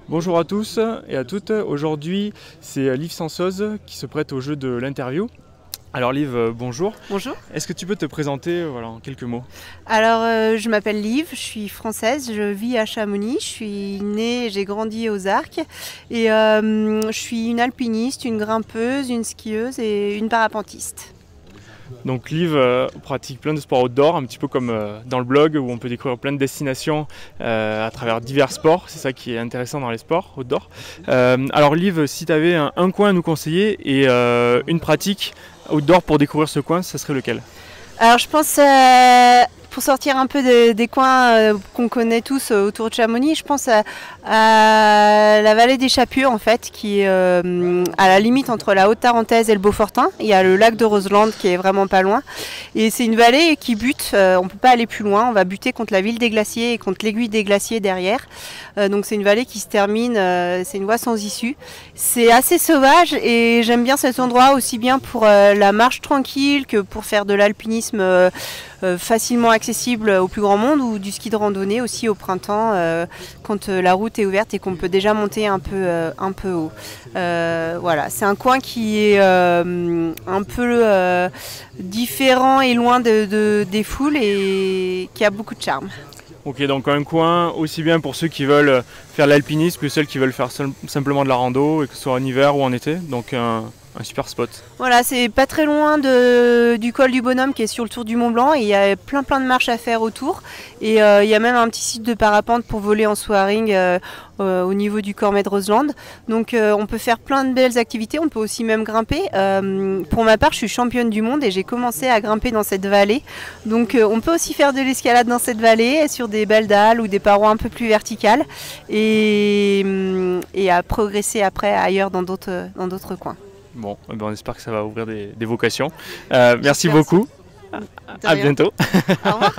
Bonjour à tous et à toutes, aujourd'hui c'est Liv Sansoz qui se prête au jeu de l'interview. Alors Liv, bonjour. Bonjour. Est-ce que tu peux te présenter en quelques mots? Alors je m'appelle Liv, je suis française, je vis à Chamonix, je suis née, j'ai grandi aux Arcs et je suis une alpiniste, une grimpeuse, une skieuse et une parapentiste. Donc Liv pratique plein de sports outdoor, un petit peu comme dans le blog où on peut découvrir plein de destinations à travers divers sports. C'est ça qui est intéressant dans les sports outdoor. Alors Liv, si tu avais un coin à nous conseiller et une pratique outdoor pour découvrir ce coin, ça serait lequel? Alors je pense, pour sortir un peu des coins qu'on connaît tous autour de Chamonix, je pense à la vallée des Chapures en fait, qui est à la limite entre la Haute-Tarentaise et le Beaufortain. Il y a le lac de Roseland qui est vraiment pas loin. Et c'est une vallée qui bute, on ne peut pas aller plus loin, on va buter contre la ville des glaciers et contre l'aiguille des glaciers derrière. Donc c'est une vallée qui se termine, c'est une voie sans issue. C'est assez sauvage et j'aime bien cet endroit aussi bien pour la marche tranquille que pour faire de l'alpinisme facilement accessible au plus grand monde ou du ski de randonnée aussi au printemps quand la route est ouverte et qu'on peut déjà monter un peu haut. Voilà, c'est un coin qui est un peu différent et loin des foules et qui a beaucoup de charme. Ok, donc un coin aussi bien pour ceux qui veulent faire l'alpinisme que ceux qui veulent faire simplement de la rando, et que ce soit en hiver ou en été, donc un super spot. Voilà, c'est pas très loin du col du Bonhomme qui est sur le tour du Mont Blanc et il y a plein de marches à faire autour et il y a même un petit site de parapente pour voler en soaring au niveau du Cormet de Roseland. Donc on peut faire plein de belles activités, on peut aussi même grimper. Pour ma part, je suis championne du monde et j'ai commencé à grimper dans cette vallée. Donc on peut aussi faire de l'escalade dans cette vallée sur des belles dalles ou des parois un peu plus verticales et à progresser après ailleurs dans d'autres coins. Bon, on espère que ça va ouvrir des vocations. Merci beaucoup. À bientôt. Au revoir.